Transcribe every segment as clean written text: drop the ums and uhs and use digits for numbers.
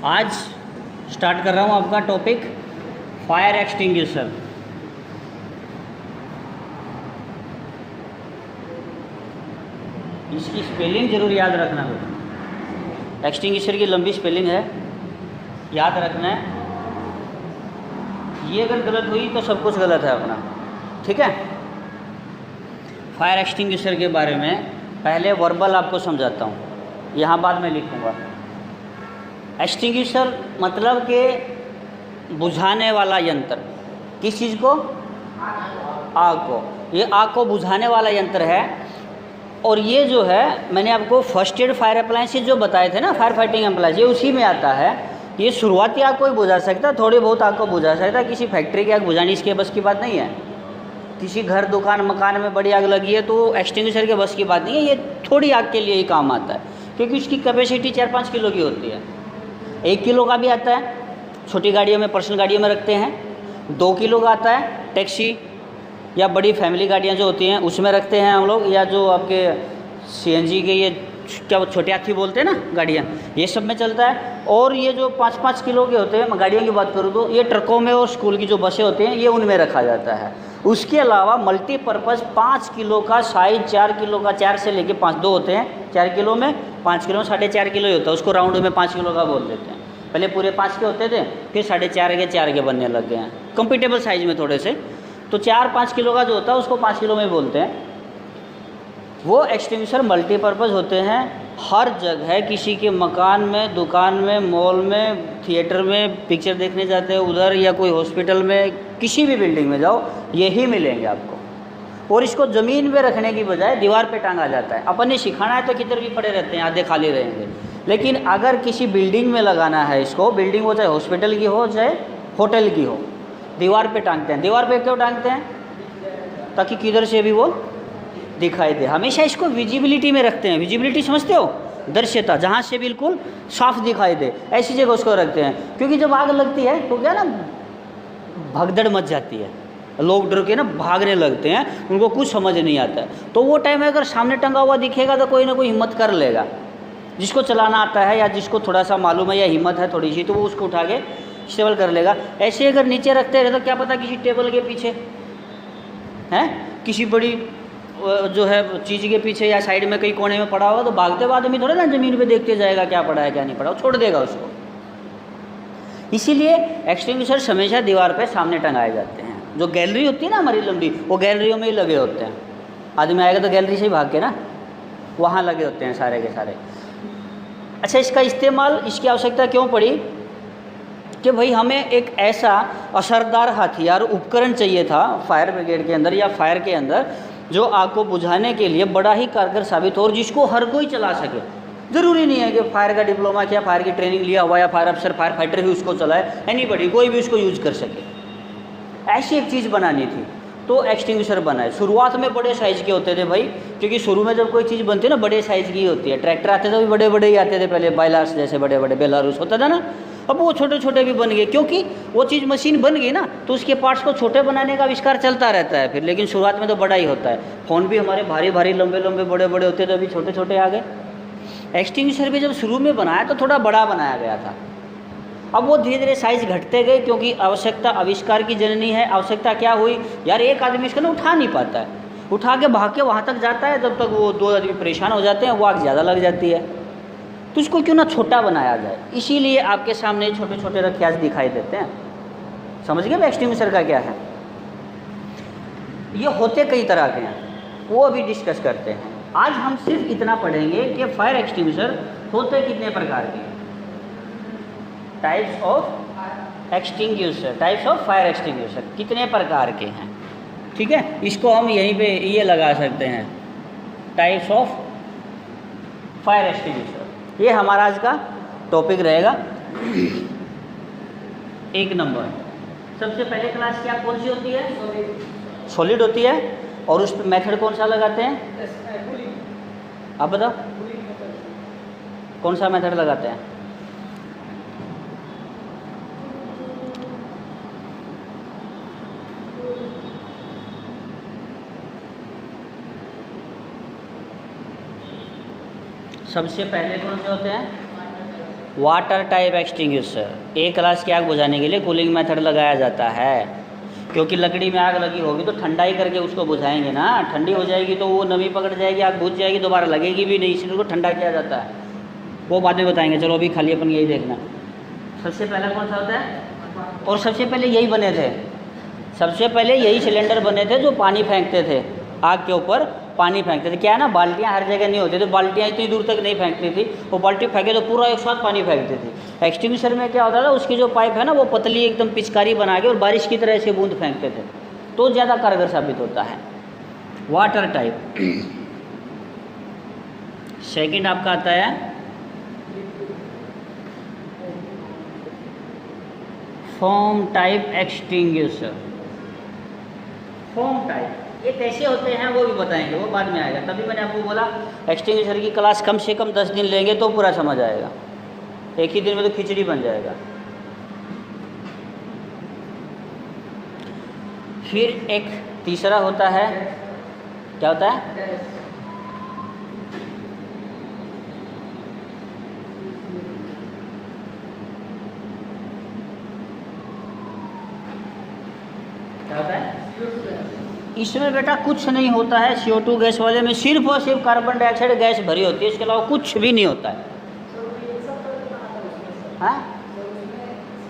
आज स्टार्ट कर रहा हूँ आपका टॉपिक फायर एक्सटिंग्विशर। इसकी स्पेलिंग जरूर याद रखना बेटा। एक्सटिंग्विशर की लंबी स्पेलिंग है, याद रखना है। ये अगर गलत हुई तो सब कुछ गलत है अपना, ठीक है। फायर एक्सटिंग्विशर के बारे में पहले वर्बल आपको समझाता हूँ, यहाँ बाद में लिखूँगा। एक्सटिंग्विशर मतलब कि बुझाने वाला यंत्र। किस चीज़ को? आग को। ये आग को बुझाने वाला यंत्र है। और ये जो है मैंने आपको फर्स्ट एड फायर अप्लायंसेज जो बताए थे ना, फायर फाइटिंग अप्लायंस, ये उसी में आता है। ये शुरुआती आग को ही बुझा सकता है, थोड़ी बहुत आग को बुझा सकता है। किसी फैक्ट्री की आग बुझानी इसके बस की बात नहीं है। किसी घर दुकान मकान में बड़ी आग लगी है तो एक्सटिंग्विशर के बस की बात नहीं है। ये थोड़ी आग के लिए ही काम आता है, क्योंकि इसकी कैपेसिटी 4-5 किलो की होती है। 1 किलो का भी आता है, छोटी गाड़ियों में, पर्सनल गाड़ियों में रखते हैं। 2 किलो का आता है, टैक्सी या बड़ी फैमिली गाड़ियाँ जो होती हैं उसमें रखते हैं हम लोग, या जो आपके CNG के ये क्या छोटे हाथी बोलते हैं ना गाड़ियाँ, ये सब में चलता है। और ये जो 5-5 किलो के होते हैं, मैं गाड़ियों की बात करूँ तो ये ट्रकों में और स्कूल की जो बसें होती हैं ये उनमें रखा जाता है। उसके अलावा मल्टीपर्पज़ 5 किलो का साइज, 4 किलो का, 4 से लेके 5, 2 होते हैं 4 किलो में, 5 किलो में 4.5 किलो ही होता है। उसको राउंड में 5 किलो का बोल देते हैं। पहले पूरे 5 के होते थे, फिर 4.5 के बनने लग गए हैं कंपेटेबल साइज़ में थोड़े से। तो 4-5 किलो का जो होता है उसको 5 किलो में बोलते हैं। वो एक्सटिंग्विशर मल्टीपर्पज़ होते हैं। हर जगह, किसी के मकान में, दुकान में, मॉल में, थिएटर में पिक्चर देखने जाते हैं उधर, या कोई हॉस्पिटल में, किसी भी बिल्डिंग में जाओ यही मिलेंगे आपको। और इसको ज़मीन पे रखने की बजाय दीवार पे टांगा जाता है। अपन ने सिखाना है तो किधर भी पड़े रहते हैं, आधे खाली रहेंगे। लेकिन अगर किसी बिल्डिंग में लगाना है इसको, बिल्डिंग हो चाहे हॉस्पिटल की हो चाहे होटल की हो, दीवार पे टांगते हैं। दीवार पे क्यों टांगते हैं? ताकि किधर से भी वो दिखाई दे। हमेशा इसको विजिबिलिटी में रखते हैं। विजिबिलिटी समझते हो? दृश्यता, जहाँ से बिल्कुल साफ दिखाई दे, ऐसी जगह उसको रखते हैं। क्योंकि जब आग लगती है तो क्या ना, भगदड़ मच जाती है, लोग डर के ना भागने लगते हैं, उनको कुछ समझ नहीं आता है। तो वो टाइम में अगर सामने टंगा हुआ दिखेगा तो कोई ना कोई हिम्मत कर लेगा, जिसको चलाना आता है या जिसको थोड़ा सा मालूम है या हिम्मत है थोड़ी सी, तो वो उसको उठा के स्टेबल कर लेगा। ऐसे अगर नीचे रखते रहे तो क्या पता किसी टेबल के पीछे है, किसी बड़ी जो है चीज़ के पीछे या साइड में कहीं कोने में पड़ा होगा, तो भागते हुए आदमी थोड़ा ना ज़मीन पे देखते जाएगा क्या पड़ा है क्या नहीं पड़ा, वो छोड़ देगा उसको। इसीलिए एक्सटिंग्विशर हमेशा दीवार पे सामने टंगाए जाते हैं। जो गैलरी होती है ना हमारी लंबी, वो गैलरियों में ही लगे होते हैं। आदमी आएगा तो गैलरी से ही भाग के ना वहाँ लगे होते हैं सारे के सारे। अच्छा, इसका इस्तेमाल, इसकी आवश्यकता क्यों पड़ी कि भाई हमें एक ऐसा असरदार हथियार उपकरण चाहिए था फायर ब्रिगेड के अंदर या फायर के अंदर, जो आग को बुझाने के लिए बड़ा ही कारगर साबित हो और जिसको हर कोई चला सके। ज़रूरी नहीं है कि फायर का डिप्लोमा किया, फायर की ट्रेनिंग लिया हुआ या फायर अफसर, फायर फाइटर ही उसको चलाए। एनीबॉडी, कोई भी उसको यूज कर सके, ऐसी एक चीज़ बनानी थी। तो एक्सटिंग्विशर बनाए। शुरुआत में बड़े साइज़ के होते थे भाई, क्योंकि शुरू में जब कोई चीज़ बनती है ना बड़े साइज़ की होती है। ट्रैक्टर आते थे भी बड़े बड़े ही आते थे पहले, बाइलार्स जैसे बड़े बड़े, बेलारूस होता था ना। अब वो छोटे छोटे भी बन गए, क्योंकि वो चीज़ मशीन बन गई ना, तो उसके पार्ट्स को छोटे बनाने का आविष्कार चलता रहता है फिर। लेकिन शुरुआत में तो बड़ा ही होता है। फ़ोन भी हमारे भारी भारी लंबे लंबे बड़े बड़े होते थे, अभी छोटे छोटे आ गए। एक्सटिंग्विशर भी जब शुरू में बनाया तो थोड़ा बड़ा बनाया गया था। अब वो धीरे धीरे साइज़ घटते गए, क्योंकि आवश्यकता आविष्कार की जननी है। आवश्यकता क्या हुई यार, एक आदमी इसको ना उठा नहीं पाता है, उठा के भाग के वहाँ तक जाता है, जब तक वो 2 आदमी परेशान हो जाते हैं, वो आग ज़्यादा लग जाती है। तो इसको क्यों ना छोटा बनाया जाए। इसीलिए आपके सामने छोटे छोटे रखे आज दिखाई देते हैं। समझ गए एक्सटिंग्विशर का क्या है? ये होते कई तरह के हैं, वो अभी डिस्कस करते हैं। आज हम सिर्फ इतना पढ़ेंगे कि फायर एक्सटिंग्विशर होते कितने प्रकार के। Types of extinguisher, types of fire extinguisher कितने प्रकार के हैं, ठीक है। इसको हम यहीं पे ये लगा सकते हैं, टाइप्स ऑफ फायर एक्सटिंग्विशर। ये हमारा आज का टॉपिक रहेगा। 1 नंबर, सबसे पहले क्लास क्या कौन सी होती है? सॉलिड होती है। और उस पर मेथड कौन सा लगाते हैं? आप बताओ कौन सा मेथड लगाते हैं? सबसे पहले कौन से होते हैं? वाटर टाइप एक्सटिंग्विशर, एक क्लास की आग बुझाने के लिए कूलिंग मेथड लगाया जाता है, क्योंकि लकड़ी में आग लगी होगी तो ठंडाई करके उसको बुझाएंगे ना, ठंडी हो जाएगी तो वो नमी पकड़ जाएगी, आग बुझ जाएगी, दोबारा लगेगी भी नहीं, इसलिए उसको ठंडा किया जाता है। वो बाद में बताएंगे, चलो अभी खाली अपन यही देखना। सबसे पहला कौन सा होता है, और सबसे पहले यही बने थे, सबसे पहले यही सिलेंडर बने थे जो पानी फेंकते थे, आग के ऊपर पानी फेंकते थे। क्या है ना, बाल्टियाँ हर जगह नहीं होती थी, बाल्टियाँ इतनी दूर तक नहीं फेंकती थी, वो बाल्टी फेंके तो पूरा एक साथ पानी फेंकते थे। एक्सटिंग्विशर में क्या होता था, उसकी जो पाइप है ना वो पतली एकदम पिचकारी बना के और बारिश की तरह से बूंद फेंकते थे, तो ज़्यादा कारगर साबित होता है। Water type. सेकंड आपका आता है foam type extinguisher. Foam type ये कैसे होते हैं वो भी बताएंगे, वो बाद में आएगा। तभी मैंने आपको बोला एक्सटिंग्विशर की क्लास कम से कम 10 दिन लेंगे तो पूरा समझ आएगा, एक ही दिन में तो खिचड़ी बन जाएगा। फिर एक तीसरा होता है, क्या होता है, क्या होता है, इसमें बेटा कुछ नहीं होता है। CO2 गैस वाले में सिर्फ और सिर्फ कार्बन डाइऑक्साइड गैस भरी होती है, इसके अलावा कुछ भी नहीं होता है। हाँ,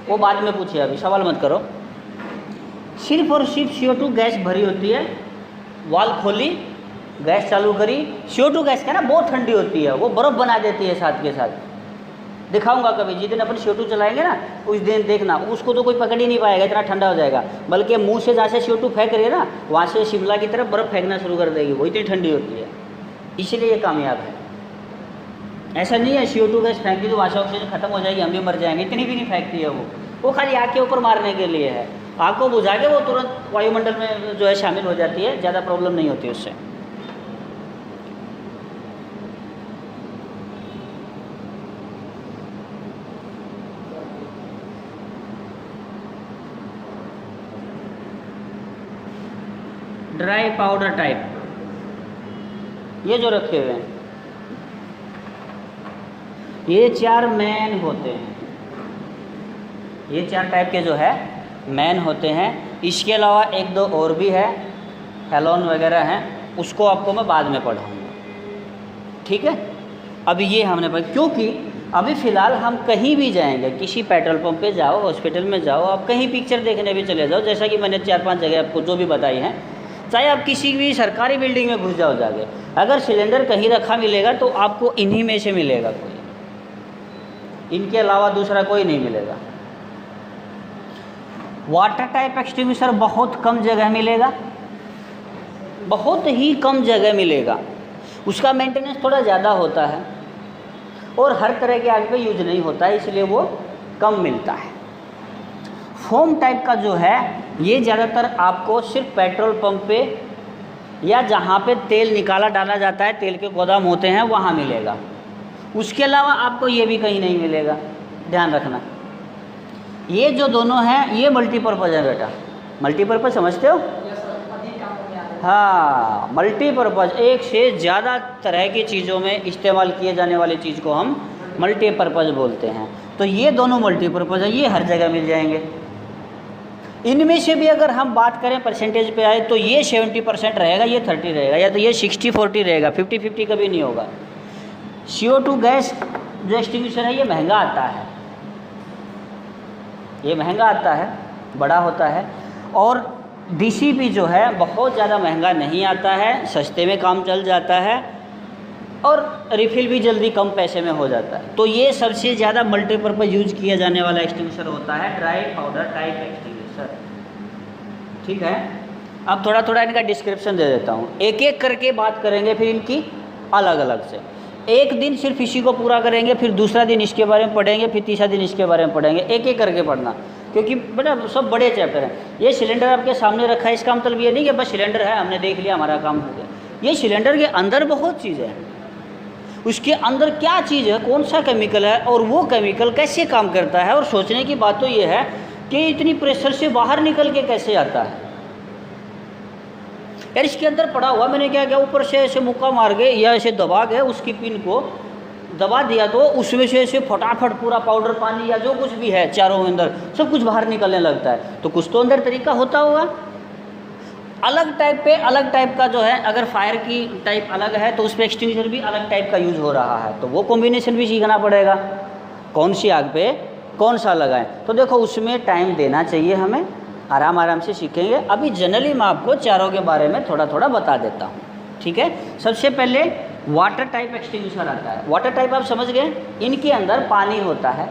वो बाद में पूछिए, अभी सवाल मत करो। सिर्फ और सिर्फ CO2 गैस भरी होती है, वाल खोली, गैस चालू करी। CO2 गैस क्या ना बहुत ठंडी होती है, वो बर्फ़ बना देती है साथ के साथ। दिखाऊंगा कभी, जिस दिन अपन CO2 चलाएंगे ना उस दिन देखना, उसको तो कोई पकड़ ही नहीं पाएगा, इतना ठंडा हो जाएगा। बल्कि मुंह से जहाँ से CO2 फेंक रही है ना, वहाँ से शिमला की तरफ बर्फ़ फेंकना शुरू कर देगी, वो इतनी ठंडी होती है, इसलिए ये कामयाब है। ऐसा नहीं है CO2 गैस फेंक दी तो वहाँ से ऑक्सीजन खत्म हो जाएगी, हम भी मर जाएंगे, इतनी भी नहीं फेंकती है वो खाली आग के ऊपर मारने के लिए है। आग को बुझा के वो तुरंत वायुमंडल में जो है शामिल हो जाती है, ज़्यादा प्रॉब्लम नहीं होती उससे। ड्राई पाउडर टाइप, ये जो रखे हुए हैं ये 4 मैन होते हैं, ये 4 टाइप के जो है मैन होते हैं। इसके अलावा 1-2 और भी है, हेलोन वगैरह हैं, उसको आपको मैं बाद में पढ़ाऊँगा, ठीक है। अभी ये हमने पढ़ा, क्योंकि अभी फ़िलहाल हम कहीं भी जाएंगे, किसी पेट्रोल पंप पे जाओ, हॉस्पिटल में जाओ, आप कहीं पिक्चर देखने भी चले जाओ, जैसा कि मैंने 4-5 जगह आपको जो भी बताई हैं, चाहे आप किसी भी सरकारी बिल्डिंग में घुस जाओ जाके, अगर सिलेंडर कहीं रखा मिलेगा तो आपको इन्हीं में से मिलेगा, कोई इनके अलावा दूसरा कोई नहीं मिलेगा। वाटर टाइप एक्सटिंग्विशर बहुत कम जगह मिलेगा, बहुत ही कम जगह मिलेगा, उसका मेंटेनेंस थोड़ा ज़्यादा होता है और हर तरह के आग पे यूज नहीं होता है, इसलिए वो कम मिलता है। फोम टाइप का जो है ये ज़्यादातर आपको सिर्फ पेट्रोल पंप पे या जहाँ पे तेल निकाला डाला जाता है, तेल के गोदाम होते हैं, वहाँ मिलेगा। उसके अलावा आपको ये भी कहीं नहीं मिलेगा, ध्यान रखना। ये जो दोनों हैं ये मल्टीपर्पज़ है बेटा, मल्टीपर्पज़ समझते हो? हाँ, मल्टीपर्पज़, एक से ज़्यादा तरह की चीज़ों में इस्तेमाल किए जाने वाली चीज़ को हम मल्टीपर्पज़ बोलते हैं। तो ये दोनों मल्टीपर्पज़ है, ये हर जगह मिल जाएंगे। इनमें से भी अगर हम बात करें परसेंटेज पे आए तो ये 70% रहेगा, ये 30 रहेगा, या तो ये 60-40 रहेगा, 50-50 कभी नहीं होगा। CO2 गैस जो एक्सटिंग्विशर है ये महंगा आता है, ये महंगा आता है, बड़ा होता है। और DCP जो है बहुत ज़्यादा महंगा नहीं आता है, सस्ते में काम चल जाता है और रिफ़िल भी जल्दी कम पैसे में हो जाता है। तो ये सबसे ज़्यादा मल्टीपर्पज़ यूज किया जाने वाला एक्सटिंग्विशर होता है ड्राई पाउडर टाइप एक्सटिंग्विशर, ठीक है। अब थोड़ा थोड़ा इनका डिस्क्रिप्शन दे देता हूँ, एक एक करके बात करेंगे, फिर इनकी अलग अलग से। एक दिन सिर्फ इसी को पूरा करेंगे, फिर दूसरा दिन इसके बारे में पढ़ेंगे, फिर तीसरा दिन इसके बारे में पढ़ेंगे, एक एक करके पढ़ना, क्योंकि बेटा सब बड़े चैप्टर हैं। ये सिलेंडर आपके सामने रखा है, इसका मतलब ये नहीं कि बस सिलेंडर है, हमने देख लिया, हमारा काम हो गया। ये सिलेंडर के अंदर बहुत चीज़ें हैं, उसके अंदर क्या चीज़ है, कौन सा केमिकल है और वो केमिकल कैसे काम करता है। और सोचने की बात तो ये है कि इतनी प्रेशर से बाहर निकल के कैसे आता है। यार इसके अंदर पड़ा हुआ, मैंने क्या किया, ऊपर से ऐसे मुक्का मार के या ऐसे दबा के उसकी पिन को दबा दिया तो उसमें से फटाफट पूरा पाउडर पानी या जो कुछ भी है चारों अंदर सब कुछ बाहर निकलने लगता है। तो कुछ तो अंदर तरीका होता होगा। अलग टाइप पे अलग टाइप का जो है, अगर फायर की टाइप अलग है तो उस पर एक्सटिंग्विशर भी अलग टाइप का यूज़ हो रहा है, तो वो कॉम्बिनेशन भी सीखना पड़ेगा, कौन सी आग पे कौन सा लगाएं। तो देखो उसमें टाइम देना चाहिए हमें, आराम आराम से सीखेंगे। अभी जनरली मैं आपको चारों के बारे में थोड़ा थोड़ा बता देता हूँ, ठीक है। सबसे पहले वाटर टाइप एक्सटिंग्विशर आता है। वाटर टाइप आप समझ गए, इनके अंदर पानी होता है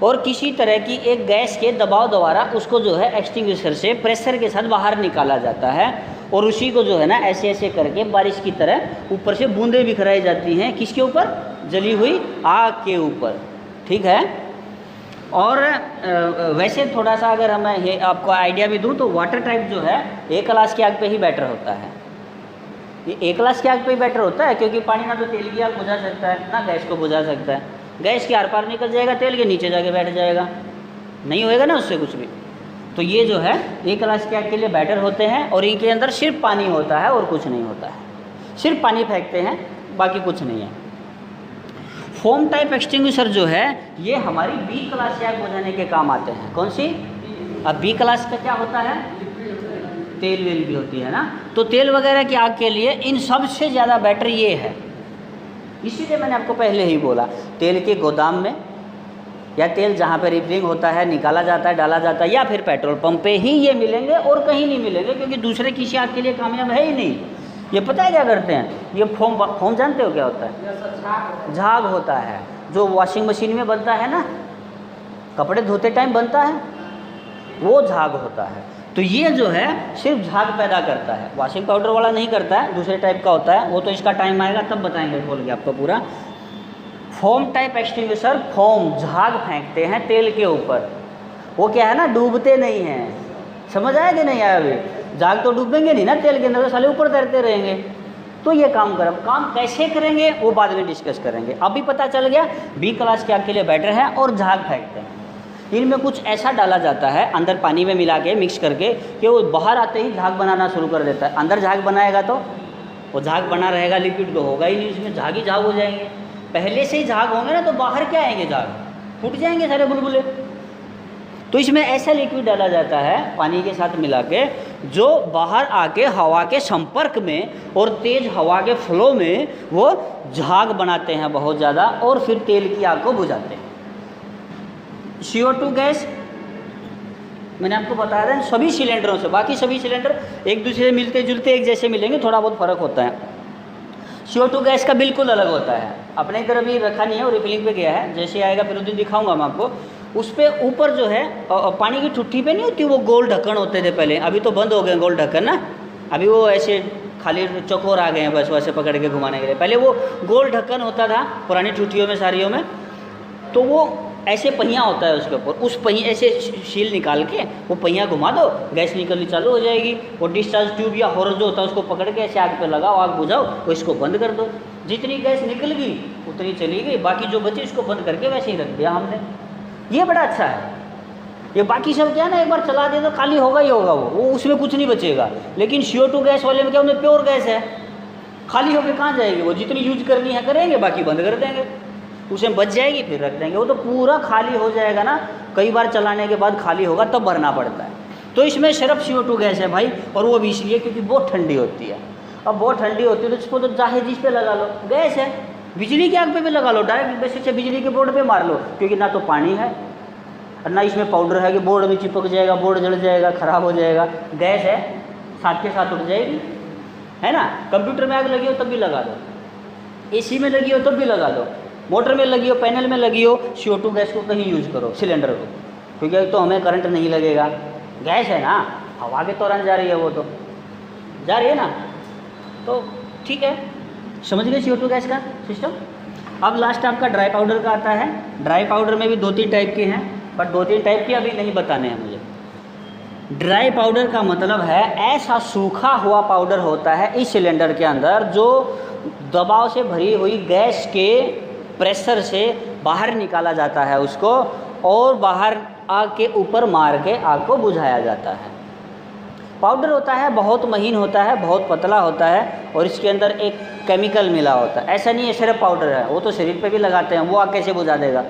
और किसी तरह की एक गैस के दबाव द्वारा उसको जो है एक्सटिंग्विशर से प्रेशर के साथ बाहर निकाला जाता है और उसी को जो है ना ऐसे ऐसे करके बारिश की तरह ऊपर से बूंदें बिखराई जाती हैं, किसके ऊपर, जली हुई आग के ऊपर, ठीक है। और वैसे थोड़ा सा अगर मैं ये आपको आइडिया भी दूं तो वाटर टाइप जो है एक क्लास की आग पे ही बेटर होता है। ये एक क्लास की आग पे ही बेटर होता है क्योंकि पानी ना तो तेल की आग बुझा सकता है ना गैस को बुझा सकता है। गैस के आर पार निकल जाएगा, तेल के नीचे जाके बैठ जाएगा, नहीं होएगा ना उससे कुछ भी। तो ये जो है एक क्लास की आग के लिए बेटर होते हैं और इनके अंदर सिर्फ पानी होता है और कुछ नहीं होता है, सिर्फ पानी फेंकते हैं, बाकी कुछ नहीं है। फोम टाइप एक्सटिंग्विशर जो है ये हमारी बी क्लास की आग बुझाने के काम आते हैं। कौन सी? अब बी क्लास का क्या होता है, तेल वेल भी होती है ना, तो तेल वगैरह की आग के लिए इन सबसे ज़्यादा बेटर ये है। इसीलिए मैंने आपको पहले ही बोला, तेल के गोदाम में या तेल जहाँ पे रिफिलिंग होता है निकाला जाता है डाला जाता है या फिर पेट्रोल पंप पे ही ये मिलेंगे और कहीं नहीं मिलेंगे, क्योंकि दूसरे किसी आग के लिए कामयाब है ही नहीं। ये पता है क्या करते हैं, ये फोम जानते हो क्या होता है? झाग होता है, जो वॉशिंग मशीन में बनता है ना, कपड़े धोते टाइम बनता है, वो झाग होता है। तो ये जो है सिर्फ झाग पैदा करता है, वॉशिंग पाउडर वाला नहीं करता है, दूसरे टाइप का होता है, वो तो इसका टाइम आएगा तब बताएंगे खोल के आपको पूरा। फोम टाइप एक्सटिंग्विशर फोम झाग फेंकते हैं तेल के ऊपर, वो क्या है ना डूबते नहीं हैं। समझ आया कि नहीं आया? अभी झाग तो डूबेंगे नहीं ना तेल के अंदर, तो साले ऊपर तैरते रहेंगे। तो ये काम कैसे करेंगे वो बाद में डिस्कस करेंगे। अभी पता चल गया बी क्लास के आग के लिए बेटर है और झाग फेंकते हैं। इनमें कुछ ऐसा डाला जाता है अंदर पानी में मिला के मिक्स करके कि वो बाहर आते ही झाग बनाना शुरू कर देता है। अंदर झाग बनाएगा तो वो झाग बना रहेगा, लिक्विड तो होगा ही नहीं, इसमें झाग ही झाग हो जाएंगे। पहले से ही झाग होंगे ना तो बाहर क्या आएंगे, झाग फूट जाएंगे सारे बुलबुले। तो इसमें ऐसा लिक्विड डाला जाता है पानी के साथ मिला के, जो बाहर आके हवा के संपर्क में और तेज हवा के फ्लो में वो झाग बनाते हैं बहुत ज़्यादा और फिर तेल की आग को बुझाते हैं। CO2 गैस मैंने आपको बताया था सभी सिलेंडरों से, बाकी सभी सिलेंडर एक दूसरे से मिलते जुलते एक जैसे मिलेंगे, थोड़ा बहुत फ़र्क होता है। CO2 गैस का बिल्कुल अलग होता है, अपने इधर अभी रखा नहीं है और रिफिलिंग पे गया है, जैसे आएगा फिर उस दिन दिखाऊंगा मैं आपको। उस पर ऊपर जो है पानी की ठुट्ठी पे नहीं होती वो गोल ढक्कन होते थे पहले, अभी तो बंद हो गए गोल ढक्कन ना, अभी वो ऐसे खाली चौकोर आ गए हैं बस वैसे पकड़ के घुमाने के लिए। पहले वो गोल ढक्कन होता था पुरानी ठुट्ठियों में सारियों में, तो वो ऐसे पहिया होता है उसके ऊपर, उस पहिए ऐसे शील निकाल के वो पहिया घुमा दो, गैस निकलनी चालू हो जाएगी। वो डिस्चार्ज ट्यूब या हॉर्स जो होता है उसको पकड़ के ऐसे आग पे लगाओ, आग बुझाओ, तो इसको बंद कर दो, जितनी गैस निकल गई उतनी चली गई, बाकी जो बची इसको बंद करके वैसे ही रख दिया हमने। ये बड़ा अच्छा है। ये बाकी सब क्या है ना, एक बार चला दे तो खाली होगा ही होगा, वो उसमें कुछ नहीं बचेगा। लेकिन CO2 गैस वाले में क्या, उन्हें प्योर गैस है, खाली होकर कहाँ जाएगी, वो जितनी यूज करनी है करेंगे, बाकी बंद कर देंगे, उसमें बच जाएगी फिर रख देंगे। वो तो पूरा खाली हो जाएगा ना, कई बार चलाने के बाद खाली होगा तब भरना पड़ता है। तो इसमें सिर्फ CO2 गैस है भाई, और वो भी इसलिए क्योंकि बहुत ठंडी होती है। अब बहुत ठंडी होती है तो इसको तो चाहे जिस पे लगा लो, गैस है, बिजली की आग पे भी लगा लो, डायरेक्ट वैसे से बिजली के बोर्ड पे मार लो, क्योंकि ना तो पानी है और ना इसमें पाउडर है कि बोर्ड में चिपक जाएगा, बोर्ड जल जाएगा, ख़राब हो जाएगा। गैस है, साथ के साथ उठ जाएगी, है ना। कंप्यूटर में आग लगी हो तब भी लगा दो, AC में लगी हो तब भी लगा दो, मोटर में लगी हो, पैनल में लगी हो, CO2 गैस को कहीं यूज करो, सिलेंडर को, क्योंकि तो हमें करंट नहीं लगेगा, गैस है ना, हवा के दौरान जा रही है, वो तो जा रही है ना, तो ठीक है। समझ गए CO2 गैस का सिस्टम। अब लास्ट आपका ड्राई पाउडर का आता है। ड्राई पाउडर में भी 2-3 टाइप के हैं, पर 2-3 टाइप के अभी नहीं बताने हैं मुझे। ड्राई पाउडर का मतलब है ऐसा सूखा हुआ पाउडर होता है इस सिलेंडर के अंदर, जो दबाव से भरी हुई गैस के प्रेशर से बाहर निकाला जाता है उसको, और बाहर आग के ऊपर मार के आग को बुझाया जाता है। पाउडर होता है बहुत महीन होता है, बहुत पतला होता है और इसके अंदर एक केमिकल मिला होता है। ऐसा नहीं है सिर्फ पाउडर है, वो तो शरीर पे भी लगाते हैं, वो आग कैसे बुझा देगा?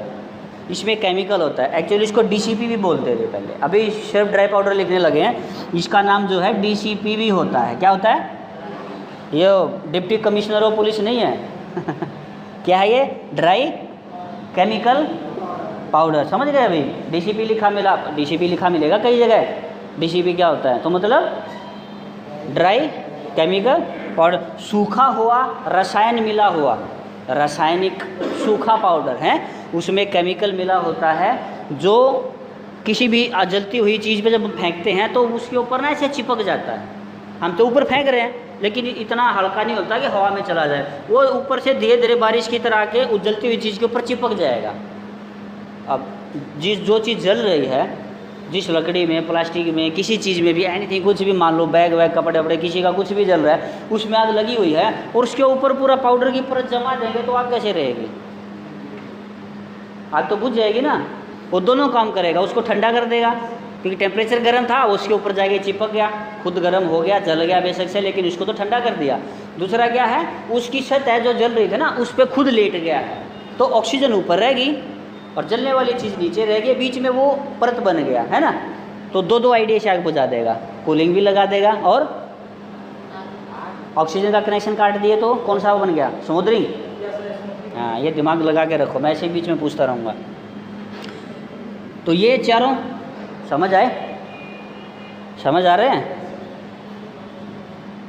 इसमें केमिकल होता है। एक्चुअली इसको डीसीपी भी बोलते थे पहले, अभी सिर्फ ड्राई पाउडर लिखने लगे हैं। इसका नाम जो है डीसीपी भी होता है। क्या होता है? ये डिप्टी कमिश्नर ऑफ पुलिस नहीं है क्या है ये? Dry chemical powder. समझ गए? अभी डीसीपी लिखा मिलेगा कई जगह। डीसीपी क्या होता है? तो मतलब ड्राई केमिकल पाउडर, सूखा हुआ रसायन मिला हुआ, रासायनिक सूखा पाउडर है, उसमें केमिकल मिला होता है जो किसी भी जलती हुई चीज़ पे जब फेंकते हैं तो उसके ऊपर ना ऐसे चिपक जाता है। हम तो ऊपर फेंक रहे हैं लेकिन इतना हल्का नहीं होता कि हवा में चला जाए, वो ऊपर से धीरे धीरे बारिश की तरह आके उस जलती हुई चीज़ के ऊपर चिपक जाएगा। अब जो चीज़ जल रही है, जिस लकड़ी में, प्लास्टिक में, किसी चीज़ में भी, एनीथिंग, कुछ भी मान लो, बैग वैग, कपड़े वपड़े, किसी का कुछ भी जल रहा है, उसमें आग लगी हुई है और उसके ऊपर पूरा पाउडर की परत जमा देंगे तो आग कैसे रहेगी? आग तो बुझ जाएगी ना। वो दोनों काम करेगा, उसको ठंडा कर देगा क्योंकि टेम्परेचर गर्म था, उसके ऊपर जाके चिपक गया, खुद गर्म हो गया, जल गया बेशक से, लेकिन उसको तो ठंडा कर दिया। दूसरा क्या है, उसकी सतह जो जल रही थी ना उस पर खुद लेट गया तो ऑक्सीजन ऊपर रहेगी और जलने वाली चीज़ नीचे रहेगी, बीच में वो परत बन गया है ना। तो दो आइडिया से आग बुझा देगा, कूलिंग भी लगा देगा और ऑक्सीजन का कनेक्शन काट दिए तो कौन सा वो बन गया? समुद्री। हाँ, ये दिमाग लगा के रखो, मैं ऐसे बीच में पूछता रहूँगा। तो ये चारों समझ आए? समझ आ रहे हैं?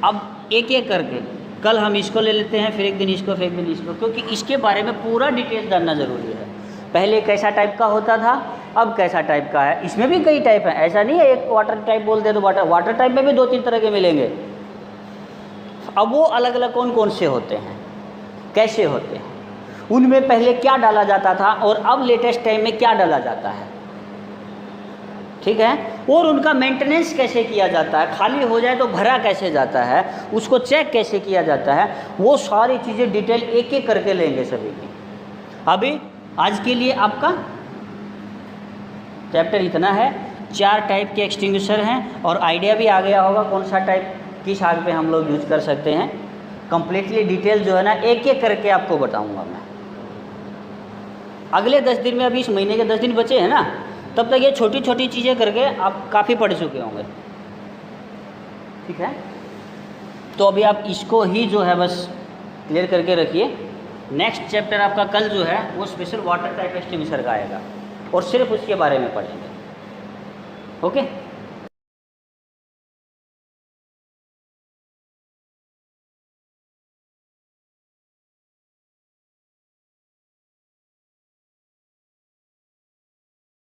अब एक एक करके कल हम इसको ले लेते हैं, फिर एक दिन इसको, फिर एक दिन इसको, क्योंकि इसके बारे में पूरा डिटेल जानना ज़रूरी है। पहले कैसा टाइप का होता था, अब कैसा टाइप का है। इसमें भी कई टाइप हैं, ऐसा नहीं है एक वाटर टाइप बोल दे तो वाटर टाइप में भी 2-3 तरह के मिलेंगे। अब वो अलग अलग कौन कौन से होते हैं, कैसे होते हैं, उनमें पहले क्या डाला जाता था और अब लेटेस्ट टाइम में क्या डाला जाता है, ठीक है, और उनका मेंटेनेंस कैसे किया जाता है, खाली हो जाए तो भरा कैसे जाता है, उसको चेक कैसे किया जाता है, वो सारी चीज़ें डिटेल एक एक करके लेंगे सभी की। अभी आज के लिए आपका चैप्टर इतना है। 4 टाइप के एक्सटिंग्विशर हैं और आइडिया भी आ गया होगा कौन सा टाइप किस आग पे हम लोग यूज कर सकते हैं। कंप्लीटली डिटेल जो है ना एक एक करके आपको बताऊंगा मैं अगले 10 दिन में। अभी इस महीने के 10 दिन बचे हैं ना, तब तक ये छोटी छोटी चीज़ें करके आप काफ़ी पढ़ चुके होंगे, ठीक है। तो अभी आप इसको ही जो है बस क्लियर करके रखिए। नेक्स्ट चैप्टर आपका कल जो है वो स्पेशल वाटर टाइप एक्सटिंग्विशर का आएगा और सिर्फ उसके बारे में पढ़ेंगे, ओके।